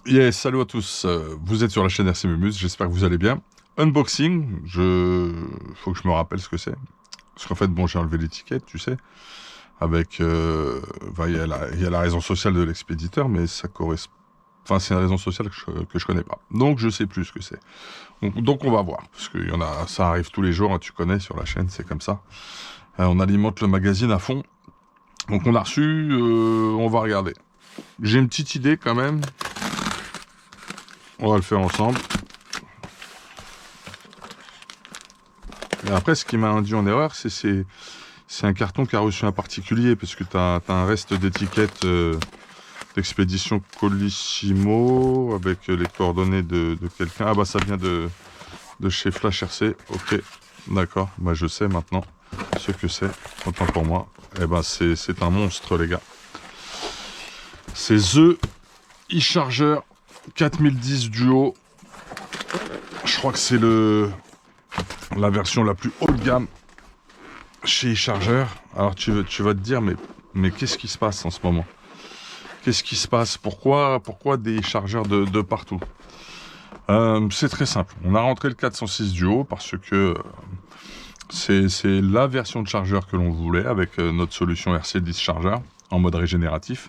Yes, salut à tous. Vous êtes sur la chaîne RC Mumus, j'espère que vous allez bien. Unboxing, faut que je me rappelle ce que c'est. Parce qu'en fait, bon, j'ai enlevé l'étiquette, tu sais, avec... il y a la raison sociale de l'expéditeur, mais ça correspond... Enfin, c'est une raison sociale que je connais pas. Donc, je sais plus ce que c'est. Donc, on va voir. Parce que ça arrive tous les jours, hein, tu connais, sur la chaîne, c'est comme ça. On alimente le magazine à fond. Donc, on a reçu, on va regarder. J'ai une petite idée quand même. On va le faire ensemble. Et après, ce qui m'a induit en erreur, c'est un carton qui a reçu un particulier, parce que tu as un reste d'étiquette d'expédition Colissimo, avec les coordonnées de quelqu'un. Ah bah ça vient de chez Flash RC, ok, d'accord, bah je sais maintenant ce que c'est, autant pour moi. Eh ben c'est un monstre les gars. C'est The e-Charger 4010 Duo. Je crois que c'est la version la plus haut de gamme chez eCharger. Alors tu vas te dire, mais qu'est-ce qui se passe en ce moment? Qu'est-ce qui se passe? Pourquoi des chargeurs de partout? C'est très simple. On a rentré le 406 Duo parce que c'est la version de chargeur que l'on voulait avec notre solution RC10 Charger en mode régénératif.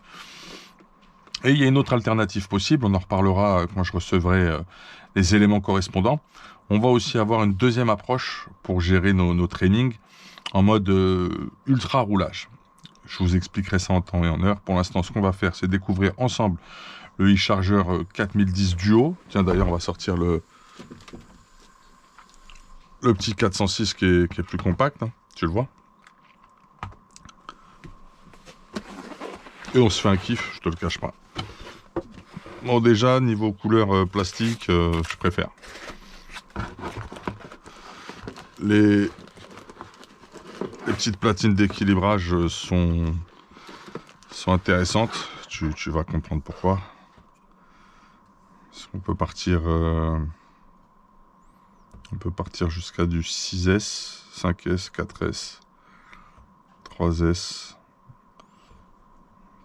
Et il y a une autre alternative possible, on en reparlera quand je recevrai les éléments correspondants. On va aussi avoir une deuxième approche pour gérer nos trainings en mode ultra roulage. Je vous expliquerai ça en temps et en heure. Pour l'instant, ce qu'on va faire, c'est découvrir ensemble le e-Charger 4010 Duo. Tiens, d'ailleurs, on va sortir le petit 406 qui est plus compact, hein, tu le vois. Et on se fait un kiff, je te le cache pas. Bon, déjà, niveau couleur plastique, je préfère. Les petites platines d'équilibrage sont intéressantes. Tu vas comprendre pourquoi. On peut partir jusqu'à du 6S, 5S, 4S, 3S.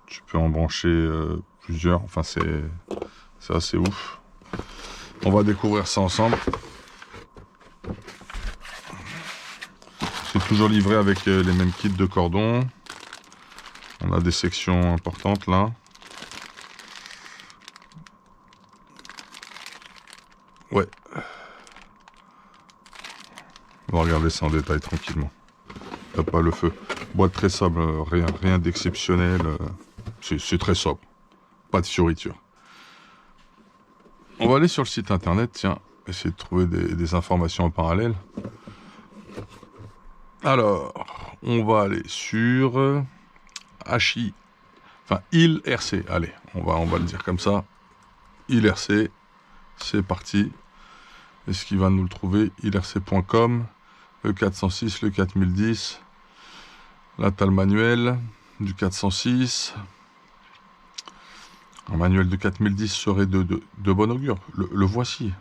Tu peux en brancher plusieurs. Enfin, c'est assez ouf. On va découvrir ça ensemble. C'est toujours livré avec les mêmes kits de cordons. On a des sections importantes là. Ouais. On va regarder ça en détail tranquillement. T'as pas le feu. Boîte très sobre, rien d'exceptionnel. C'est très sobre. Pas de fioritures. On va aller sur le site internet, tiens, essayer de trouver des informations en parallèle. Alors, on va aller sur HI, enfin ILRC. Allez, on va le dire comme ça. ILRC, c'est parti. Est-ce qu'il va nous le trouver? ilrc.com, le 406, le 4010. Là, t'as le manuel du 406. Un manuel de 4010 serait de bon augure. Le voici.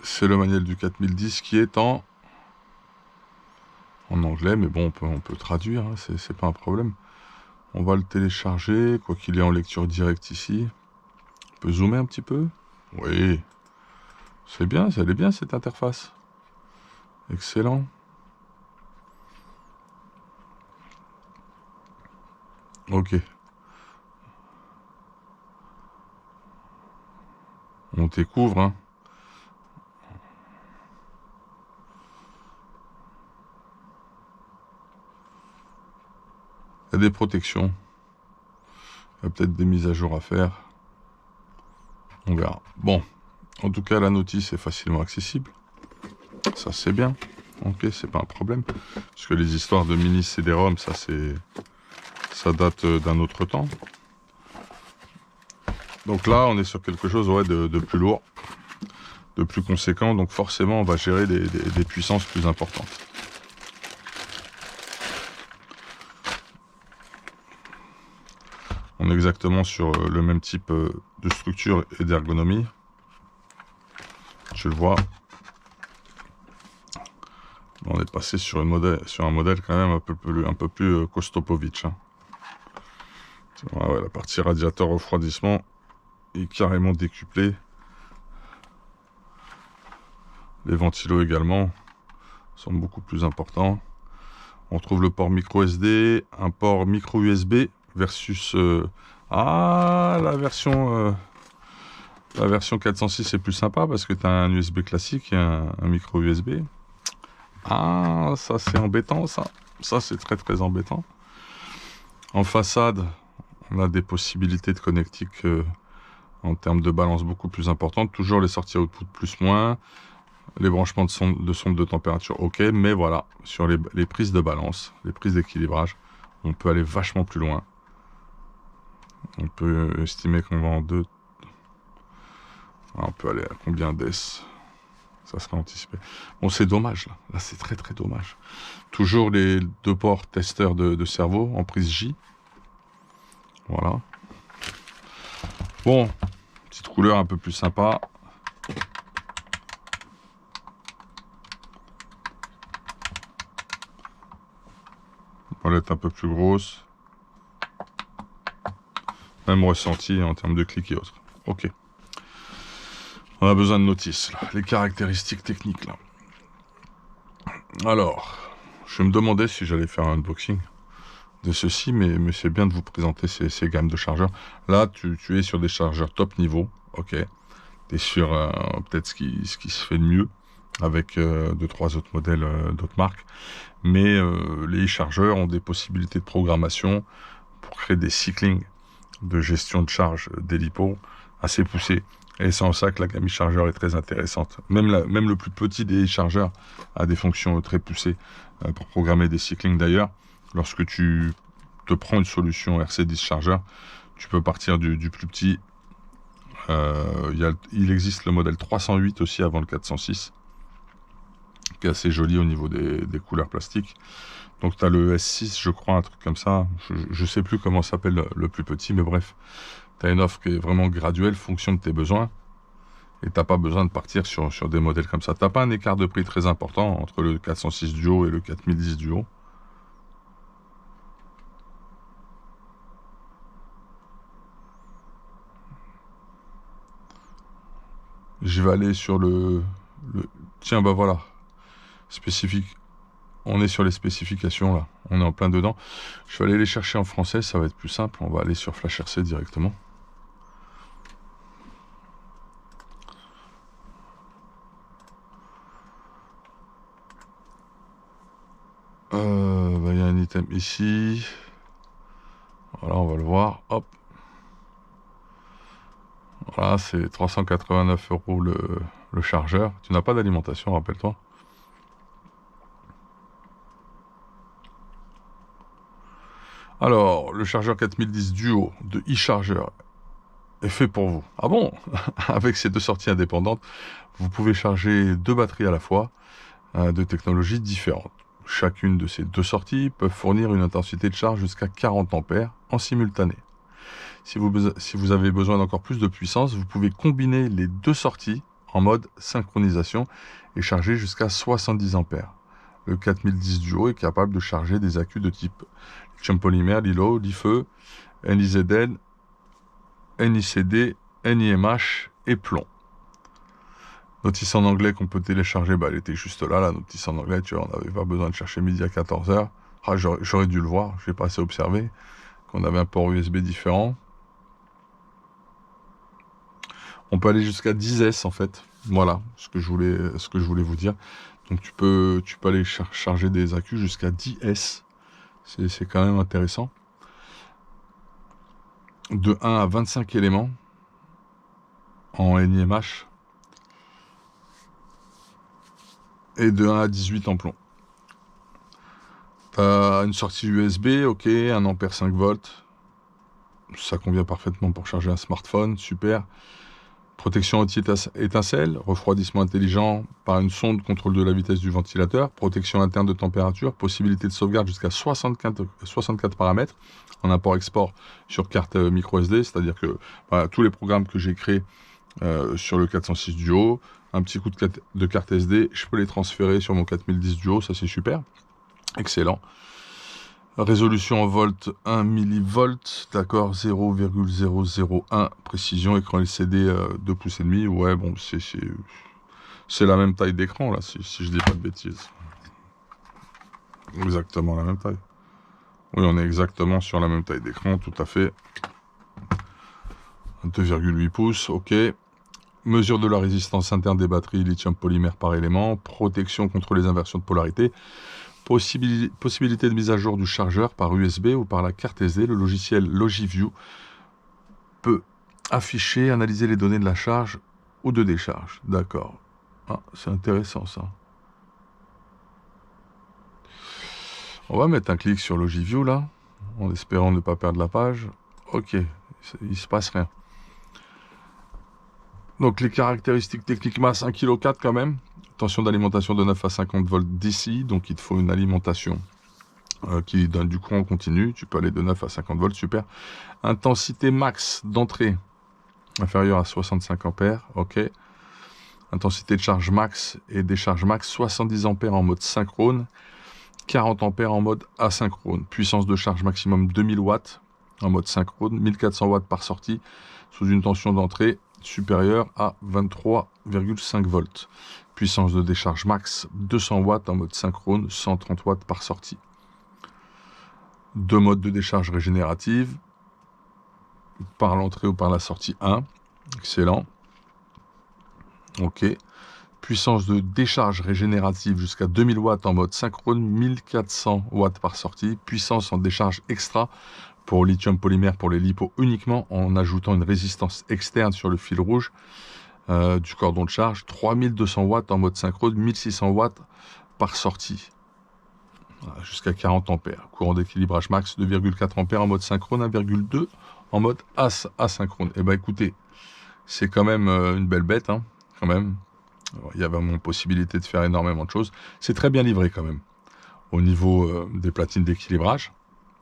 C'est le manuel du 4010 qui est en anglais, mais bon, on peut traduire, hein, c'est pas un problème. On va le télécharger, quoi qu'il est en lecture directe ici. On peut zoomer un petit peu. Oui, c'est bien, ça allait bien cette interface. Excellent. Ok. On découvre, hein. Il y a des protections. Il y a peut-être des mises à jour à faire. On verra. Bon, en tout cas, la notice est facilement accessible. Ça, c'est bien. Ok, c'est pas un problème. Parce que les histoires de mini CD-ROM, ça date d'un autre temps. Donc là, on est sur quelque chose de plus lourd, de plus conséquent. Donc forcément, on va gérer des puissances plus importantes. On est exactement sur le même type de structure et d'ergonomie. Tu le vois. On est passé sur un modèle quand même un peu plus Kostopovitch. Hein. Ouais, la partie radiateur refroidissement est carrément décuplée. Les ventilos également sont beaucoup plus importants. On trouve le port micro SD, un port micro USB versus la version 406 est plus sympa parce que tu as un USB classique et un micro USB. Ah, ça c'est embêtant ça. Ça c'est très très embêtant. En façade, on a des possibilités de connectique en termes de balance beaucoup plus importantes. Toujours les sorties output plus-moins. Les branchements de sonde de température, ok. Mais voilà, sur les prises de balance, les prises d'équilibrage, on peut aller vachement plus loin. On peut estimer qu'on va en 2. On peut aller à combien d'ES? Ça sera anticipé. Bon, c'est dommage, là. Là, c'est très, très dommage. Toujours les 2 ports testeurs de cerveau en prise J. Voilà. Bon, petite couleur un peu plus sympa. Palette un peu plus grosse. Même ressenti en termes de clics et autres. Ok. On a besoin de notices, là. Les caractéristiques techniques, là. Alors, je me demandais si j'allais faire un unboxing de ceci, mais c'est bien de vous présenter ces gammes de chargeurs. Là, tu es sur des chargeurs top niveau, ok. Tu es sur peut-être ce qui se fait de mieux, avec 2-3 autres modèles d'autres marques. Mais les chargeurs ont des possibilités de programmation pour créer des cyclings de gestion de charge des LiPo assez poussés. Et c'est en ça que la gamme chargeur est très intéressante. Même le plus petit des chargeurs a des fonctions très poussées pour programmer des cyclings. D'ailleurs, lorsque tu te prends une solution RC10 chargeur, tu peux partir du plus petit. Il existe le modèle 308 aussi avant le 406, qui est assez joli au niveau des couleurs plastiques. Donc tu as le S6, je crois, un truc comme ça. Je sais plus comment s'appelle le plus petit, mais bref. Tu as une offre qui est vraiment graduelle, fonction de tes besoins. Et tu n'as pas besoin de partir sur des modèles comme ça. Tu n'as pas un écart de prix très important entre le 406 Duo et le 4010 Duo. Je vais aller sur Tiens, bah voilà. Spécifique. On est sur les spécifications, là. On est en plein dedans. Je vais aller les chercher en français, ça va être plus simple. On va aller sur Flash RC directement. Il y a un item ici. Voilà, on va le voir. Hop. Voilà, c'est 389 € le chargeur. Tu n'as pas d'alimentation, rappelle-toi. Alors, le chargeur 4010 Duo de eCharger est fait pour vous. Ah bon? Avec ces 2 sorties indépendantes, vous pouvez charger 2 batteries à la fois, de technologies différentes. Chacune de ces 2 sorties peut fournir une intensité de charge jusqu'à 40 ampères en simultané. Si vous avez besoin d'encore plus de puissance, vous pouvez combiner les 2 sorties en mode synchronisation et charger jusqu'à 70 ampères. Le 4010 Duo est capable de charger des accus de type lithium polymère, LiLo, LiFe, NiZn, NiCd, NiMH et plomb. Notice en anglais qu'on peut télécharger, elle était juste là, la notice en anglais, tu vois, on n'avait pas besoin de chercher midi à 14h. Ah, j'aurais dû le voir, je n'ai pas assez observé, qu'on avait un port USB différent. On peut aller jusqu'à 10S en fait, voilà ce que je voulais vous dire. Donc tu peux aller charger des accus jusqu'à 10S, c'est quand même intéressant. De 1 à 25 éléments en NiMH. Et de 1 à 18 en plomb. Tu as une sortie USB, ok, 1 ampère 5 volts. Ça convient parfaitement pour charger un smartphone, super. Protection anti-étincelle, refroidissement intelligent par une sonde, contrôle de la vitesse du ventilateur, protection interne de température, possibilité de sauvegarde jusqu'à 64 paramètres en import-export sur carte micro SD, c'est-à-dire que tous les programmes que j'ai créés sur le 406 Duo, un petit coup de carte SD, je peux les transférer sur mon 4010 Duo, ça c'est super, excellent. Résolution en volts 1 millivolt, d'accord, 0,001 précision, écran LCD 2 pouces et demi. Ouais, bon, c'est la même taille d'écran là, si je dis pas de bêtises. Exactement la même taille. Oui, on est exactement sur la même taille d'écran, tout à fait. 2,8 pouces, ok. Mesure de la résistance interne des batteries lithium polymère par élément, protection contre les inversions de polarité, possibilité de mise à jour du chargeur par USB ou par la carte SD. Le logiciel Logiview peut afficher, analyser les données de la charge ou de décharge. D'accord. Ah, c'est intéressant ça. On va mettre un clic sur Logiview là, en espérant ne pas perdre la page. Ok, il se passe rien. Donc les caractéristiques techniques masse 1,4 kg quand même. Tension d'alimentation de 9 à 50 volts d'ici, donc il te faut une alimentation qui donne du courant continu. Tu peux aller de 9 à 50 volts, super. Intensité max d'entrée inférieure à 65 ampères, ok. Intensité de charge max et décharge max 70 ampères en mode synchrone, 40 ampères en mode asynchrone. Puissance de charge maximum 2000 watts en mode synchrone, 1400 watts par sortie sous une tension d'entrée supérieure à 23,5 volts. Puissance de décharge max 200 watts en mode synchrone, 130 watts par sortie. Deux modes de décharge régénérative, par l'entrée ou par la sortie 1. Excellent. Ok. Puissance de décharge régénérative jusqu'à 2000 watts en mode synchrone, 1400 watts par sortie. Puissance en décharge extra pour lithium polymère pour les lipos uniquement en ajoutant une résistance externe sur le fil rouge du cordon de charge. 3200 watts en mode synchrone, 1600 watts par sortie. Voilà, jusqu'à 40 ampères. Courant d'équilibrage max 2,4 ampères en mode synchrone, 1,2 en mode asynchrone. Et ben écoutez, c'est quand même une belle bête, hein, quand même. Alors, il y a vraiment possibilité de faire énormément de choses. C'est très bien livré quand même. Au niveau des platines d'équilibrage,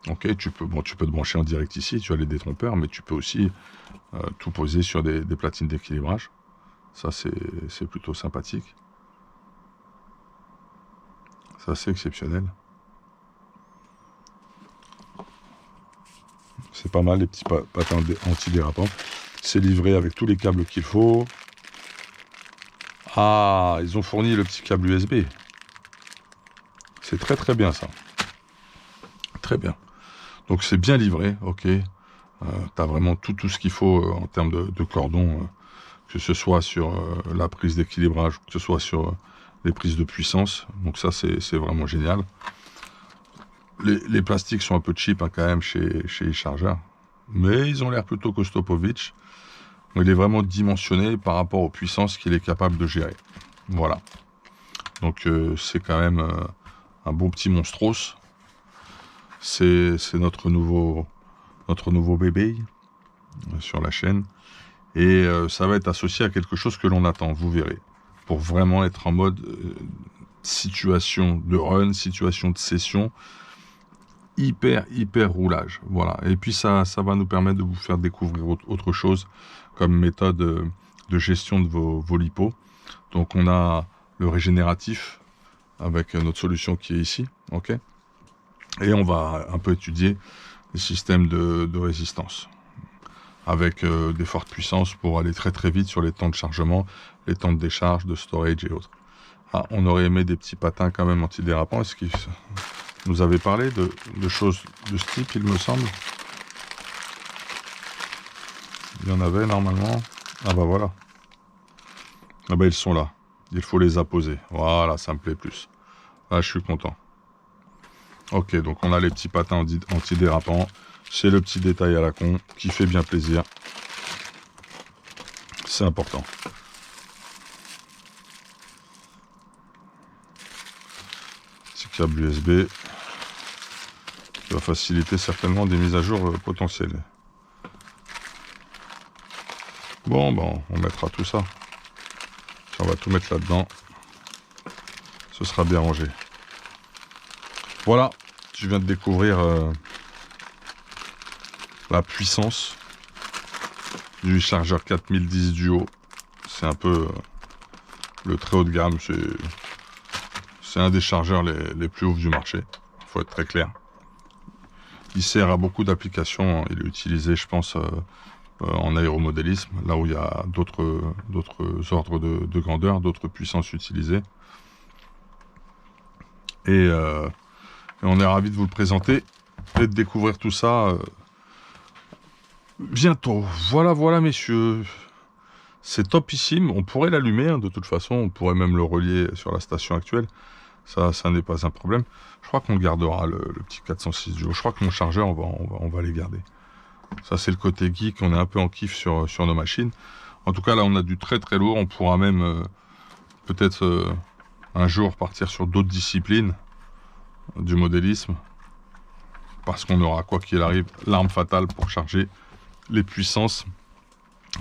ok, tu peux te brancher en direct ici, tu as les détrompeurs, mais tu peux aussi tout poser sur des platines d'équilibrage. Ça, c'est plutôt sympathique. Ça, c'est exceptionnel. C'est pas mal, les petits patins antidérapants. C'est livré avec tous les câbles qu'il faut. Ah, ils ont fourni le petit câble USB. C'est très très bien ça. Très bien. Donc c'est bien livré, ok. Tu as vraiment tout ce qu'il faut en termes de cordon, que ce soit sur la prise d'équilibrage, que ce soit sur les prises de puissance. Donc ça c'est vraiment génial. Les plastiques sont un peu cheap hein, quand même chez les chargeurs. Mais ils ont l'air plutôt costauds-povitch. Il est vraiment dimensionné par rapport aux puissances qu'il est capable de gérer. Voilà. Donc c'est quand même un beau petit monstros. C'est notre nouveau bébé sur la chaîne. Et ça va être associé à quelque chose que l'on attend, vous verrez. Pour vraiment être en mode situation de run, situation de session, hyper roulage. Voilà. Et puis ça va nous permettre de vous faire découvrir autre chose comme méthode de gestion de vos lipos. Donc on a le régénératif avec notre solution qui est ici, ok. Et on va un peu étudier les systèmes de résistance avec des fortes puissances pour aller très vite sur les temps de chargement, les temps de décharge, de storage et autres. Ah, on aurait aimé des petits patins quand même antidérapants. Est-ce qu'il nous avait parlé de choses de ce type, il me semble? Il y en avait normalement. Ah bah voilà. Ah bah ils sont là. Il faut les apposer. Voilà, ça me plaît plus. Là, je suis content. Ok, donc on a les petits patins antidérapants. C'est le petit détail à la con qui fait bien plaisir. C'est important. Petit câble USB qui va faciliter certainement des mises à jour potentielles. Bon, on mettra tout ça. On va tout mettre là-dedans. Ce sera bien rangé. Voilà, tu viens de découvrir la puissance du chargeur 4010 Duo. C'est un peu le très haut de gamme. C'est un des chargeurs les plus hauts du marché. Il faut être très clair. Il sert à beaucoup d'applications. Il est utilisé, je pense, en aéromodélisme, là où il y a d'autres ordres de grandeur, d'autres puissances utilisées. Et on est ravis de vous le présenter et de découvrir tout ça bientôt. Voilà, messieurs. C'est topissime. On pourrait l'allumer, hein, de toute façon. On pourrait même le relier sur la station actuelle. Ça n'est pas un problème. Je crois qu'on gardera le petit 406 Duo. Je crois que mon chargeur, on va les garder. Ça, c'est le côté geek. On est un peu en kiff sur nos machines. En tout cas, là, on a du très très lourd. On pourra même peut-être un jour partir sur d'autres disciplines du modélisme. Parce qu'on aura, quoi qu'il arrive, l'arme fatale pour charger les puissances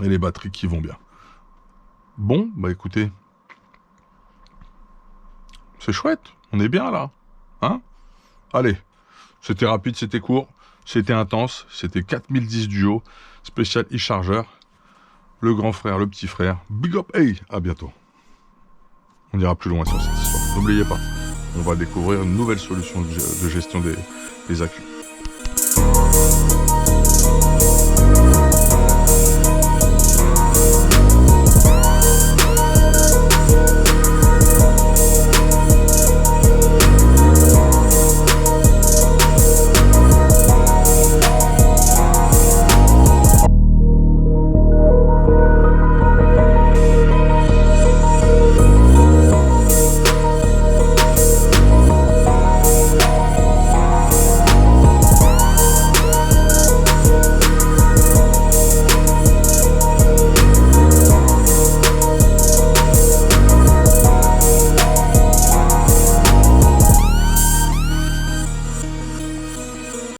et les batteries qui vont bien. Bon, bah écoutez, c'est chouette, on est bien là, hein? Allez, c'était rapide, c'était court, c'était intense, c'était 4010 Duo, spécial e-chargeur, le grand frère, le petit frère, big up, hey, à bientôt. On ira plus loin sur cette histoire, n'oubliez pas, on va découvrir une nouvelle solution de gestion des accus.